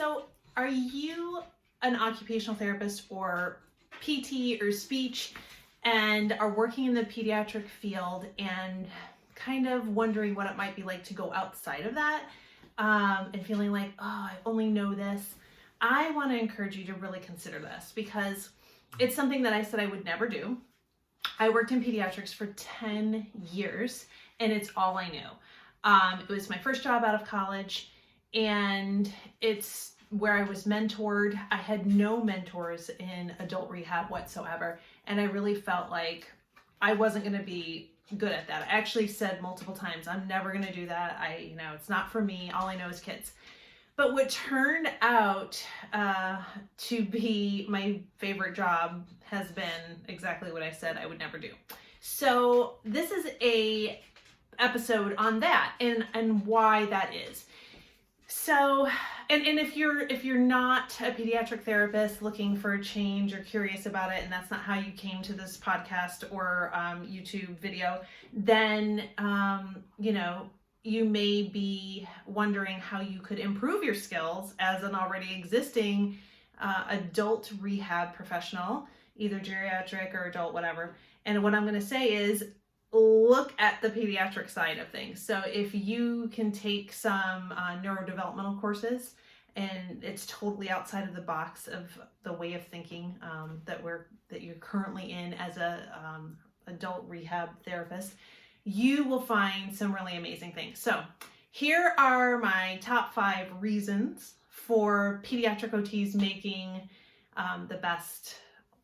So are you an occupational therapist or PT or speech and are working in the pediatric field and kind of wondering what it might be like to go outside of that and feeling like, oh, I only know this? I want to encourage you to really consider this because it's something that I said I would never do. I worked in pediatrics for 10 years and it's all I knew. It was my first job out of college and it's where I was mentored. I had no mentors in adult rehab whatsoever. And I really felt like I wasn't going to be good at that. I actually said multiple times, I'm never going to do that. It's not for me. All I know is kids. But what turned out to be my favorite job has been exactly what I said I would never do. So this is a episode on that and why that is. So, and if you're not a pediatric therapist looking for a change or curious about it, and that's not how you came to this podcast or YouTube video, then you may be wondering how you could improve your skills as an already existing adult rehab professional, either geriatric or adult, whatever. And what I'm going to say is look at the pediatric side of things. So if you can take some neurodevelopmental courses, and it's totally outside of the box of the way of thinking that you're currently in as a adult rehab therapist, you will find some really amazing things. So here are my top 5 reasons for pediatric OTs making the best,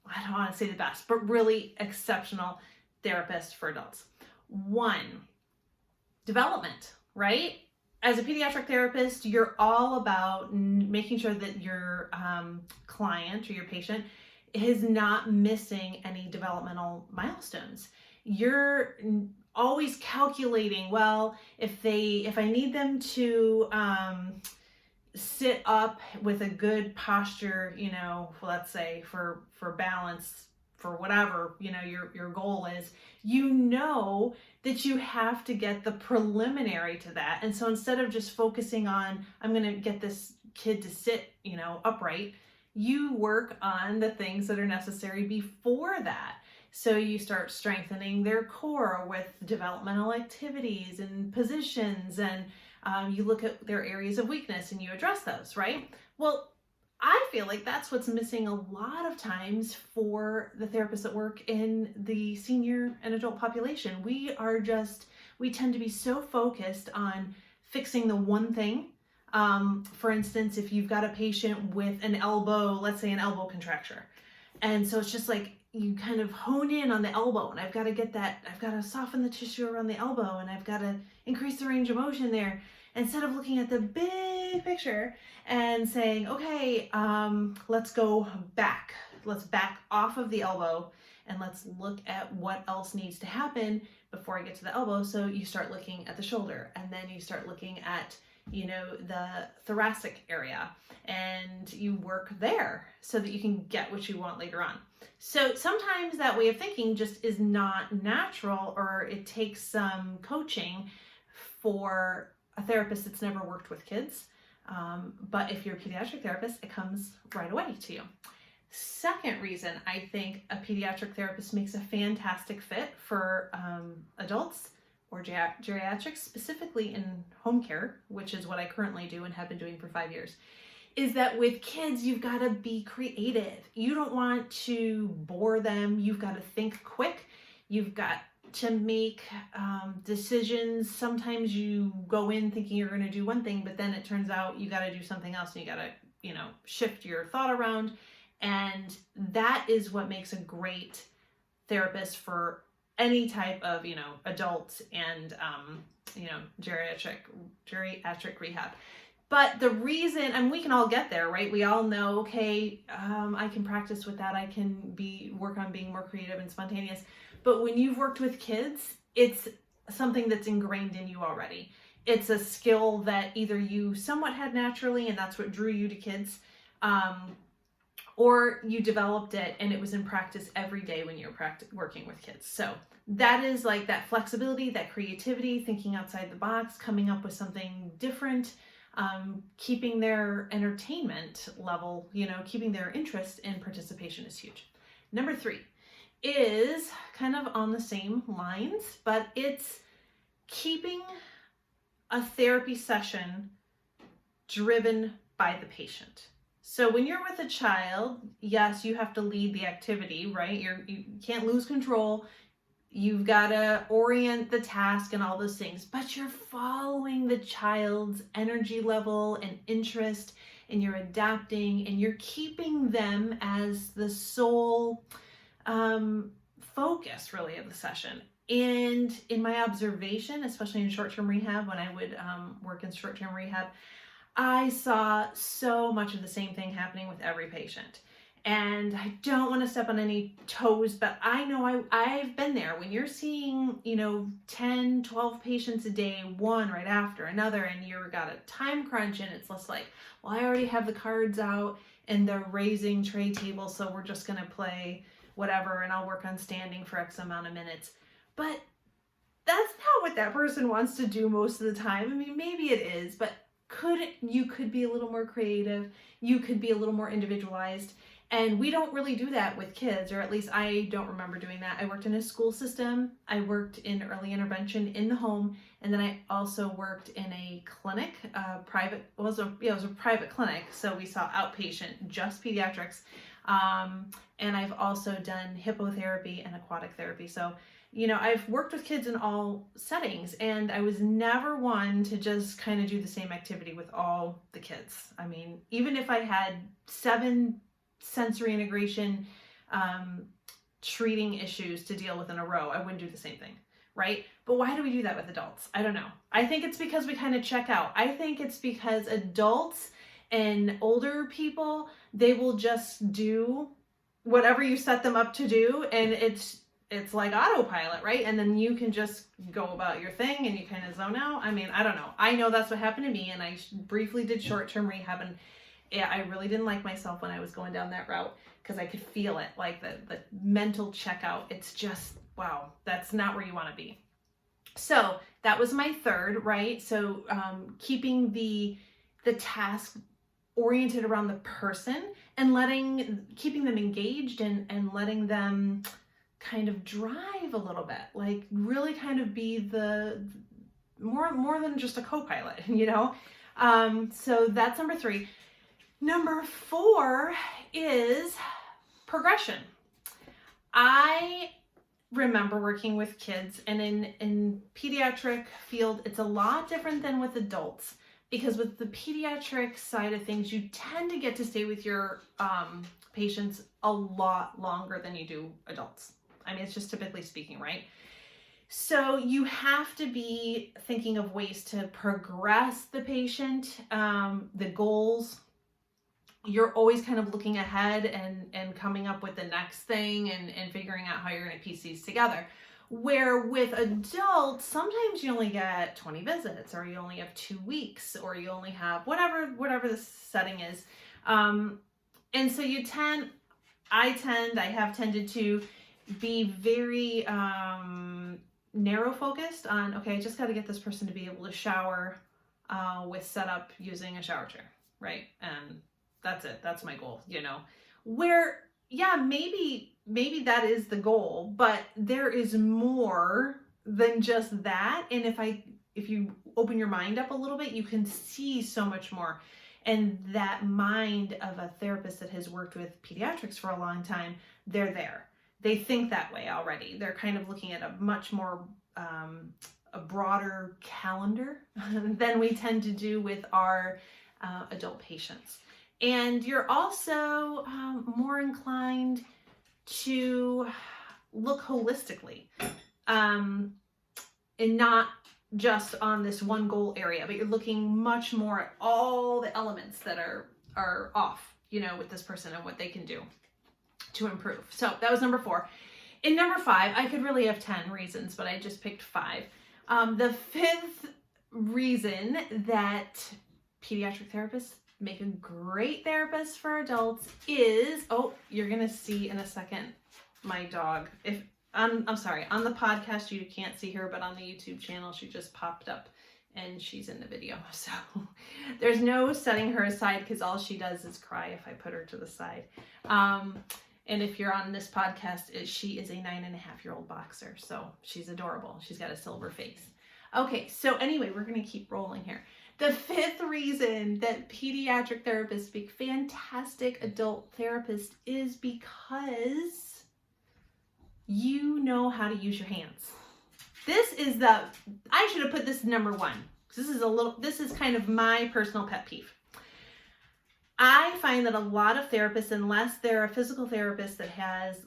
I don't want to say the best, but really exceptional therapist for adults. 1, development, right? As a pediatric therapist, you're all about making sure that your client or your patient is not missing any developmental milestones. You're always calculating, well, if I need them to sit up with a good posture, let's say for balance, for whatever, your goal is, that you have to get the preliminary to that. And so instead of just focusing on, I'm going to get this kid to sit, upright, you work on the things that are necessary before that. So you start strengthening their core with developmental activities and positions, and you look at their areas of weakness and you address those, right? Well, I feel like that's what's missing a lot of times for the therapists that work in the senior and adult population. We tend to be so focused on fixing the one thing. For instance, if you've got a patient with an elbow, let's say an elbow contracture. And so it's just like you kind of hone in on the elbow, and I've got to soften the tissue around the elbow, and I've got to increase the range of motion there. Instead of looking at the big picture and saying, okay, let's go back. Let's back off of the elbow and let's look at what else needs to happen before I get to the elbow. So you start looking at the shoulder, and then you start looking at, the thoracic area, and you work there so that you can get what you want later on. So sometimes that way of thinking just is not natural, or it takes some coaching for a therapist that's never worked with kids. But if you're a pediatric therapist, it comes right away to you. Second reason I think a pediatric therapist makes a fantastic fit for adults or geriatrics, specifically in home care, which is what I currently do and have been doing for 5 years, is that with kids, you've got to be creative. You don't want to bore them. You've got to think quick. You've got to make decisions. Sometimes you go in thinking you're going to do one thing, but then it turns out you got to do something else, and you got to, shift your thought around. And that is what makes a great therapist for any type of, adult and, geriatric rehab. But the reason, and we can all get there, right? We all know, okay, I can practice with that. I can work on being more creative and spontaneous. But when you've worked with kids, it's something that's ingrained in you already. It's a skill that either you somewhat had naturally, and that's what drew you to kids, or you developed it and it was in practice every day when you're working with kids. So that is like that flexibility, that creativity, thinking outside the box, coming up with something different, keeping their entertainment level, keeping their interest in participation is huge. Number 3 is kind of on the same lines, but it's keeping a therapy session driven by the patient. So when you're with a child, yes, you have to lead the activity, right? You can't lose control. You've got to orient the task and all those things, but you're following the child's energy level and interest, and you're adapting, and you're keeping them as the sole focus, really, of the session. And in my observation, especially in short-term rehab, when I would work in short-term rehab, I saw so much of the same thing happening with every patient. And I don't want to step on any toes, but I know I've been there. When you're seeing, 10, 12 patients a day, one right after another, and you've got a time crunch, and it's less like, well, I already have the cards out and they're raising tray tables, so we're just going to play whatever, and I'll work on standing for X amount of minutes. But that's not what that person wants to do most of the time. I mean, maybe it is, but you could be a little more creative. You could be a little more individualized. And we don't really do that with kids, or at least I don't remember doing that. I worked in a school system. I worked in early intervention in the home. And then I also worked in a clinic, it was a private clinic. So we saw outpatient, just pediatrics. And I've also done hippotherapy and aquatic therapy. So, I've worked with kids in all settings, and I was never one to just kind of do the same activity with all the kids. I mean, even if I had 7 sensory integration treating issues to deal with in a row, I wouldn't do the same thing, right? But why do we do that with adults? I don't know. I think it's because we kind of check out. I think it's because adults and older people, they will just do whatever you set them up to do, and it's like autopilot, right? And then you can just go about your thing and you kind of zone out. I mean, I don't know. I know that's what happened to me, and I briefly did short-term rehab, and I really didn't like myself when I was going down that route, because I could feel it, like the mental checkout. It's just, wow, that's not where you want to be. So that was my third, right? So keeping the task oriented around the person, and keeping them engaged, and letting them kind of drive a little bit, like really kind of be the more than just a co-pilot, So that's number 3. Number 4 is progression. I remember working with kids, and in pediatric field, it's a lot different than with adults, because with the pediatric side of things, you tend to get to stay with your patients a lot longer than you do adults. I mean, it's just typically speaking, right? So you have to be thinking of ways to progress the patient, the goals. You're always kind of looking ahead and coming up with the next thing, and figuring out how you're going to piece these together. Where with adults, sometimes you only get 20 visits, or you only have 2 weeks, or you only have whatever the setting is. And so I have tended to be very narrow focused on, okay, I just got to get this person to be able to shower with setup using a shower chair, right? And that's it. That's my goal, where, yeah, maybe that is the goal, but there is more than just that. And if you open your mind up a little bit, you can see so much more. And that mind of a therapist that has worked with pediatrics for a long time, they're there. They think that way already. They're kind of looking at a much more, a broader calendar than we tend to do with our adult patients. And you're also more inclined to look holistically, and not just on this one goal area, but you're looking much more at all the elements that are off, with this person, and what they can do to improve. So that was number 4. In number 5, I could really have 10 reasons, but I just picked 5. The 5th reason that pediatric therapists make a great therapist for adults is, you're gonna see in a second my dog. I'm sorry, on the podcast you can't see her, but on the YouTube channel she just popped up and she's in the video. So there's no setting her aside because all she does is cry if I put her to the side. And if you're on this podcast, she is a 9.5-year-old boxer. So she's adorable. She's got a silver face. Okay, so anyway, we're going to keep rolling here. The fifth reason that pediatric therapists make fantastic adult therapists is because you know how to use your hands. I should have put this number one. This is kind of my personal pet peeve. I find that a lot of therapists, unless they're a physical therapist that has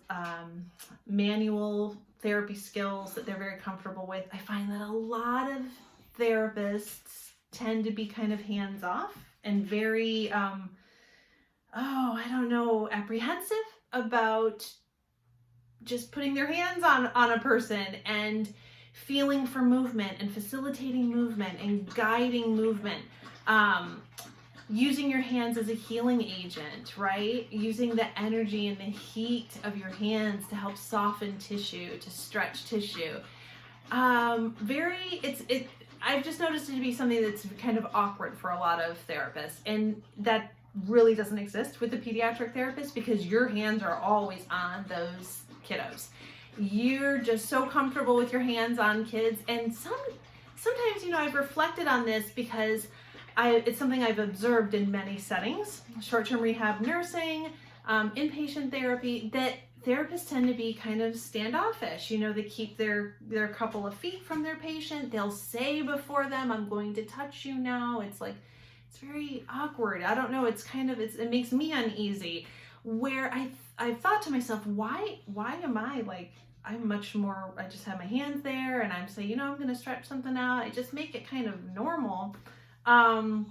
manual therapy skills that they're very comfortable with, I find that a lot of therapists tend to be kind of hands-off and very, apprehensive about just putting their hands on a person and feeling for movement and facilitating movement and guiding movement. Using your hands as a healing agent, right? Using the energy and the heat of your hands to help soften tissue, to stretch tissue. I've just noticed it to be something that's kind of awkward for a lot of therapists, and that really doesn't exist with the pediatric therapist because your hands are always on those kiddos. You're just so comfortable with your hands on kids, and sometimes, I've reflected on this because it's something I've observed in many settings, short-term rehab nursing, inpatient therapy, that therapists tend to be kind of standoffish. They keep their couple of feet from their patient. They'll say before them, I'm going to touch you now. It's very awkward. I don't know. It makes me uneasy, where I've thought to myself, why am I I'm much more, I just have my hands there and I'm saying, I'm going to stretch something out. I just make it kind of normal. And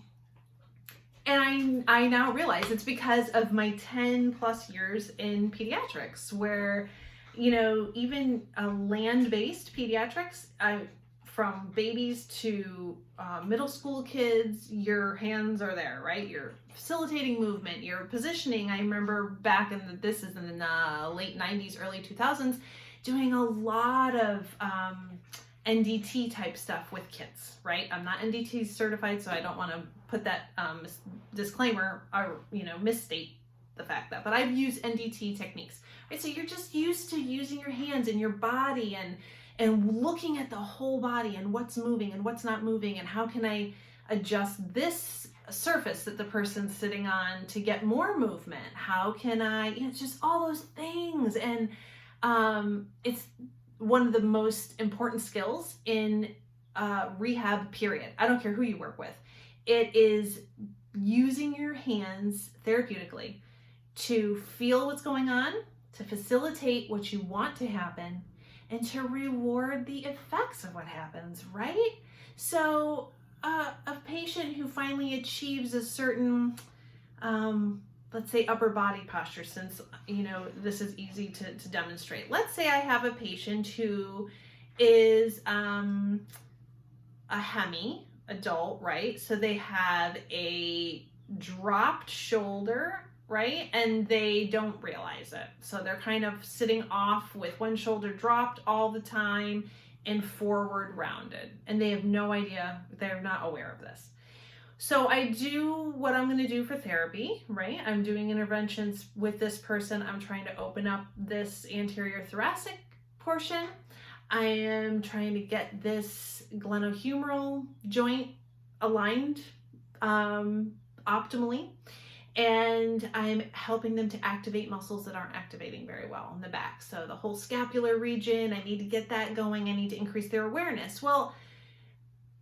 I now realize it's because of my 10 plus years in pediatrics, where, even land-based pediatrics, from babies to middle school kids, your hands are there, right? You're facilitating movement, you're positioning. I remember back in the late 90s, early 2000s, doing a lot of NDT type stuff with kids, right? I'm not NDT certified, so I don't want to put that disclaimer or, misstate the fact that, but I've used NDT techniques, right? So you're just used to using your hands and your body and looking at the whole body and what's moving and what's not moving and how can I adjust this surface that the person's sitting on to get more movement? How can I, it's just all those things. And it's one of the most important skills in rehab, period. I don't care who you work with. It is using your hands therapeutically to feel what's going on, to facilitate what you want to happen, and to reward the effects of what happens, right? So a patient who finally achieves a certain, let's say upper body posture, since, this is easy to demonstrate. Let's say I have a patient who is a hemi adult, right? So they have a dropped shoulder, right? And they don't realize it. So they're kind of sitting off with one shoulder dropped all the time and forward rounded. And they have no idea, they're not aware of this. So I do what I'm going to do for therapy, right? I'm doing interventions with this person. I'm trying to open up this anterior thoracic portion. I am trying to get this glenohumeral joint aligned optimally. And I'm helping them to activate muscles that aren't activating very well in the back. So the whole scapular region, I need to get that going. I need to increase their awareness. Well,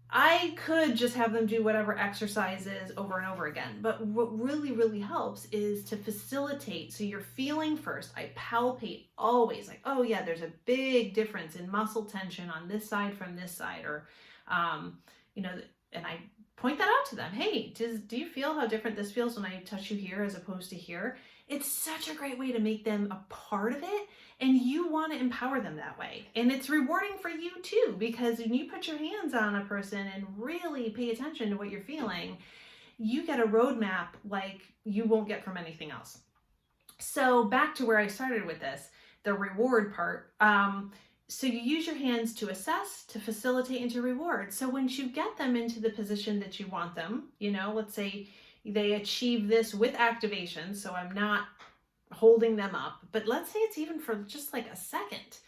I could just have them do whatever exercises over and over again. But what really, really helps is to facilitate. So you're feeling first. I palpate always like, oh yeah, there's a big difference in muscle tension on this side from this side. Or, and I point that out to them. Hey, do you feel how different this feels when I touch you here as opposed to here? It's such a great way to make them a part of it. And you want to empower them that way. And it's rewarding for you too, because when you put your hands on a person and really pay attention to what you're feeling, you get a roadmap like you won't get from anything else. So back to where I started with this, the reward part. So you use your hands to assess, to facilitate, and to reward. So once you get them into the position that you want them, let's say they achieve this with activation, so I'm not holding them up, but let's say it's even for just like a second.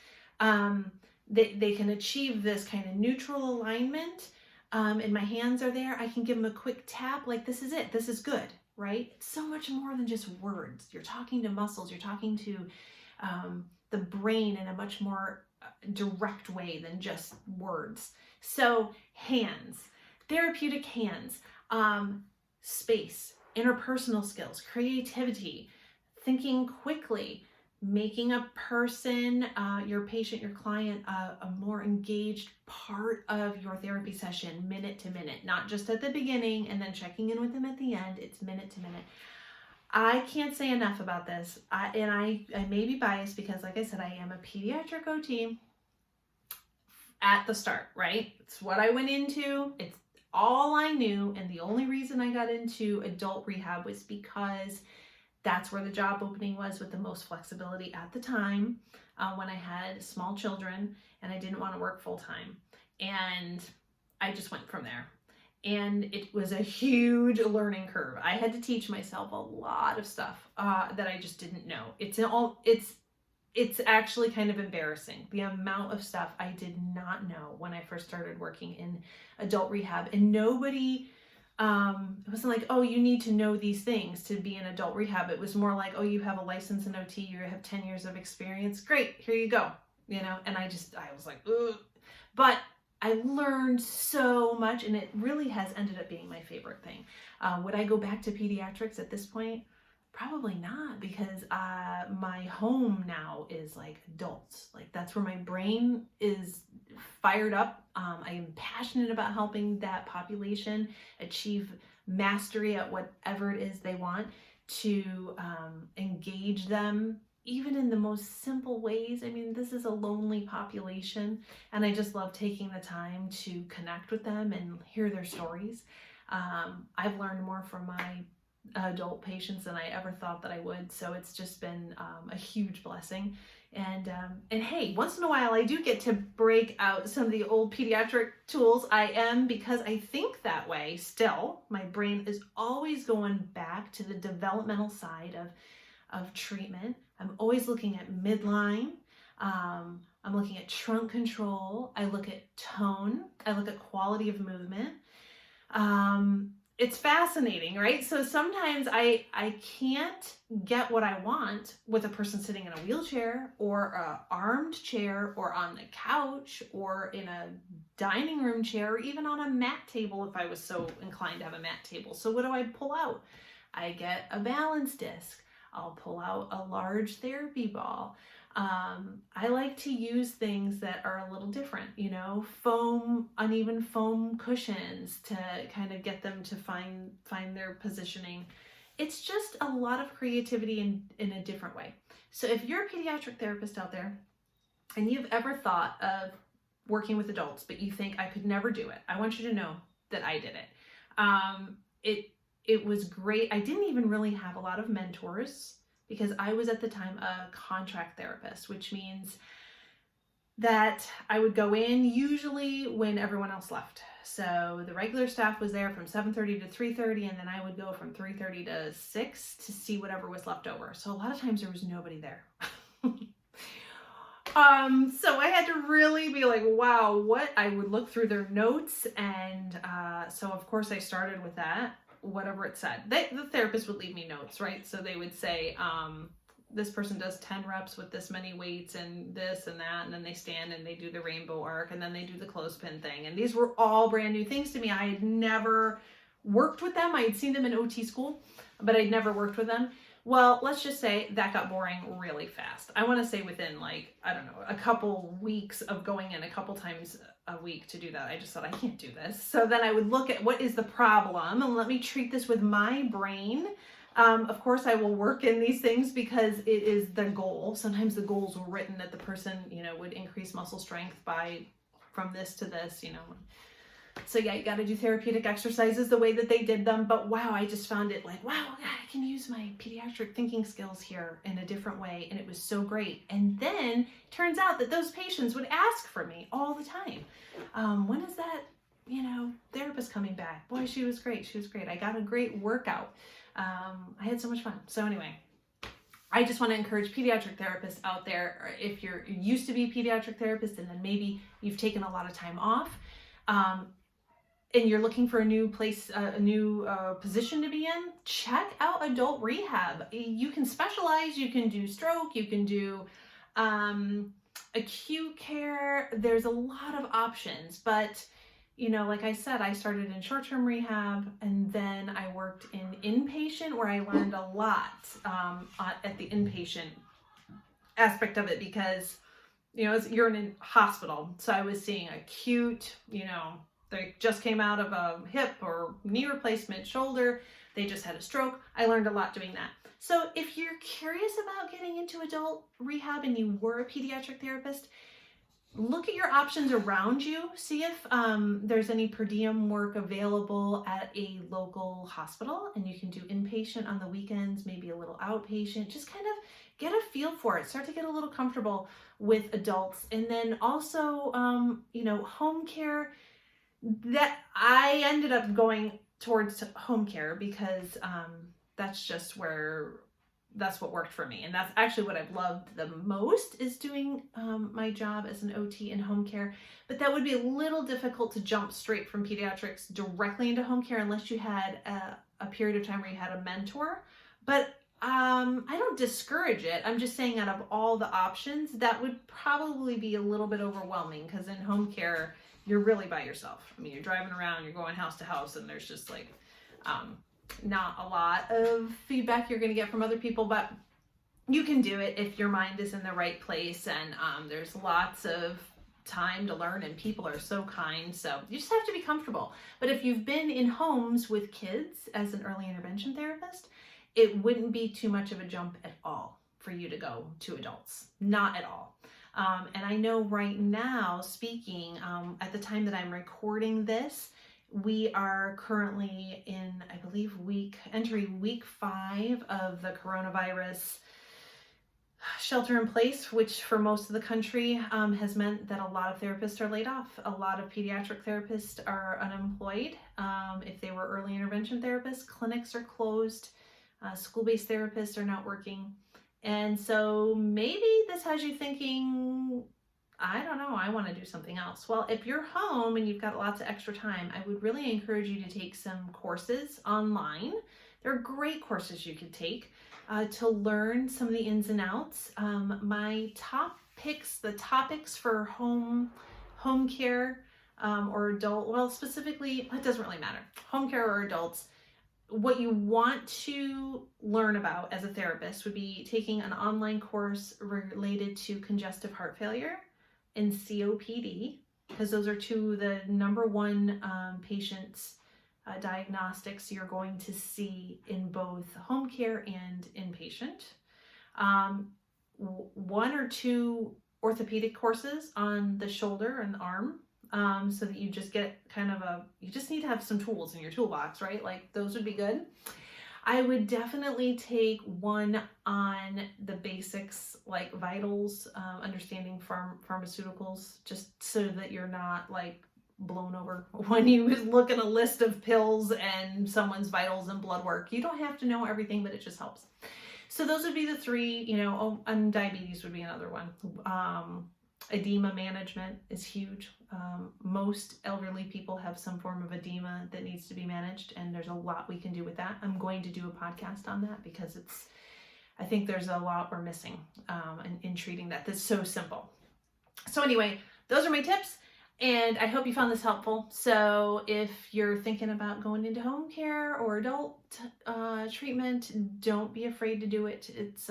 They can achieve this kind of neutral alignment, and my hands are there. I can give them a quick tap, like, this is it, this is good, right? It's so much more than just words. You're talking to muscles, you're talking to the brain in a much more direct way than just words. So hands, therapeutic hands, space, interpersonal skills, creativity, thinking quickly, making a person, your patient, your client, a more engaged part of your therapy session, minute to minute, not just at the beginning and then checking in with them at the end. It's minute to minute. I can't say enough about this. I may be biased because, like I said, I am a pediatric OT at the start, right? It's what I went into. It's all I knew. And the only reason I got into adult rehab was because that's where the job opening was with the most flexibility at the time, when I had small children and I didn't want to work full time. And I just went from there. And it was a huge learning curve. I had to teach myself a lot of stuff that I just didn't know. It's actually kind of embarrassing, the amount of stuff I did not know when I first started working in adult rehab. And nobody, it wasn't like, oh, you need to know these things to be in adult rehab. It was more like, oh, you have a license in OT, you have 10 years of experience. Great, here you go. And I was like, ugh. But I learned so much, and it really has ended up being my favorite thing. Would I go back to pediatrics at this point? Probably not, because my home now is like adults. Like, that's where my brain is fired up. I am passionate about helping that population achieve mastery at whatever it is they want, to engage them even in the most simple ways. I mean, this is a lonely population, and I just love taking the time to connect with them and hear their stories. I've learned more from my adult patients than I ever thought that I would, so it's just been a huge blessing. And hey, once in a while I do get to break out some of the old pediatric tools. Because I think that way still. My brain is always going back to the developmental side of treatment. I'm always looking at midline. I'm looking at trunk control. I look at tone. I look at quality of movement. It's fascinating, right? So sometimes I can't get what I want with a person sitting in a wheelchair or a armed chair or on the couch or in a dining room chair or even on a mat table if I was so inclined to have a mat table. So what do I pull out? I get a balance disc. I'll pull out a large therapy ball. I like to use things that are a little different, uneven foam cushions to kind of get them to find their positioning. It's just a lot of creativity in a different way. So if you're a pediatric therapist out there and you've ever thought of working with adults, but you think I could never do it, I want you to know that I did it. It was great. I didn't even really have a lot of mentors because I was at the time a contract therapist, which means that I would go in usually when everyone else left. So the regular staff was there from 7:30 to 3:30, and then I would go from 3:30 to 6 to see whatever was left over. So a lot of times there was nobody there. So I had to really be like, wow, what? I would look through their notes, and so of course I started with that. Whatever it said. The therapist would leave me notes, right? So they would say, this person does 10 reps with this many weights and this and that, and then they stand and they do the rainbow arc, and then they do the clothespin thing. And these were all brand new things to me. I had never worked with them. I had seen them in OT school, but I'd never worked with them. Well, let's just say that got boring really fast. I want to say within a couple weeks of going in a couple times a week to do that, I just thought, I can't do this. So then I would look at what is the problem and let me treat this with my brain. Of course, I will work in these things because it is the goal. Sometimes the goals were written that the person, would increase muscle strength from this to this, So yeah, you got to do therapeutic exercises the way that they did them. But wow, I just found it like, wow, I can use my pediatric thinking skills here in a different way. And it was so great. And then turns out that those patients would ask for me all the time. When is that, therapist coming back? Boy, she was great. She was great. I got a great workout. I had so much fun. So anyway, I just want to encourage pediatric therapists out there, or if you're used to be a pediatric therapist and then maybe you've taken a lot of time off, and you're looking for a new place, a new position to be in, check out adult rehab. You can specialize, you can do stroke, you can do acute care. There's a lot of options, but like I said, I started in short-term rehab and then I worked in inpatient where I learned a lot at the inpatient aspect of it because, you're in a hospital. So I was seeing acute, they just came out of a hip or knee replacement, shoulder. They just had a stroke. I learned a lot doing that. So if you're curious about getting into adult rehab and you were a pediatric therapist, look at your options around you. See if there's any per diem work available at a local hospital, and you can do inpatient on the weekends, maybe a little outpatient. Just kind of get a feel for it. Start to get a little comfortable with adults. And then also, home care. That I ended up going towards home care because that's what worked for me. And that's actually what I've loved the most is doing my job as an OT in home care. But that would be a little difficult to jump straight from pediatrics directly into home care unless you had a period of time where you had a mentor. But I don't discourage it. I'm just saying out of all the options, that would probably be a little bit overwhelming because in home care, you're really by yourself. I mean, you're driving around, you're going house to house, and there's just like not a lot of feedback you're going to get from other people, but you can do it if your mind is in the right place, and there's lots of time to learn, and people are so kind, so you just have to be comfortable. But if you've been in homes with kids as an early intervention therapist, it wouldn't be too much of a jump at all for you to go to adults. Not at all. And I know right now, speaking at the time that I'm recording this, we are currently in, I believe, entering week 5 of the coronavirus shelter in place, which for most of the country has meant that a lot of therapists are laid off. A lot of pediatric therapists are unemployed. If they were early intervention therapists, clinics are closed. School-based therapists are not working. And so maybe this has you thinking, I don't know, I want to do something else. Well, if you're home and you've got lots of extra time, I would really encourage you to take some courses online. There are great courses you could take to learn some of the ins and outs. My top picks, the topics for home care or adult, well, specifically, it doesn't really matter, home care or adults. What you want to learn about as a therapist would be taking an online course related to congestive heart failure and COPD, because those are two of the number one patients diagnostics you're going to see in both home care and inpatient. 1 or 2 orthopedic courses on the shoulder and the arm. So that you just get you just need to have some tools in your toolbox, right? Like those would be good. I would definitely take one on the basics, like vitals, understanding pharmaceuticals, just so that you're not like blown over when you look at a list of pills and someone's vitals and blood work. You don't have to know everything, but it just helps. So those would be the 3, and diabetes would be another one. Edema management is huge. Most elderly people have some form of edema that needs to be managed, and there's a lot we can do with that. I'm going to do a podcast on that because I think there's a lot we're missing in treating that. That's so simple. So anyway, those are my tips, and I hope you found this helpful. So if you're thinking about going into home care or adult treatment, don't be afraid to do it. It's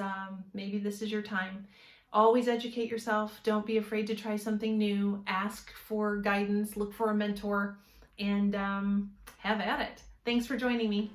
maybe this is your time. Always educate yourself. Don't be afraid to try something new. Ask for guidance, look for a mentor, and have at it. Thanks for joining me.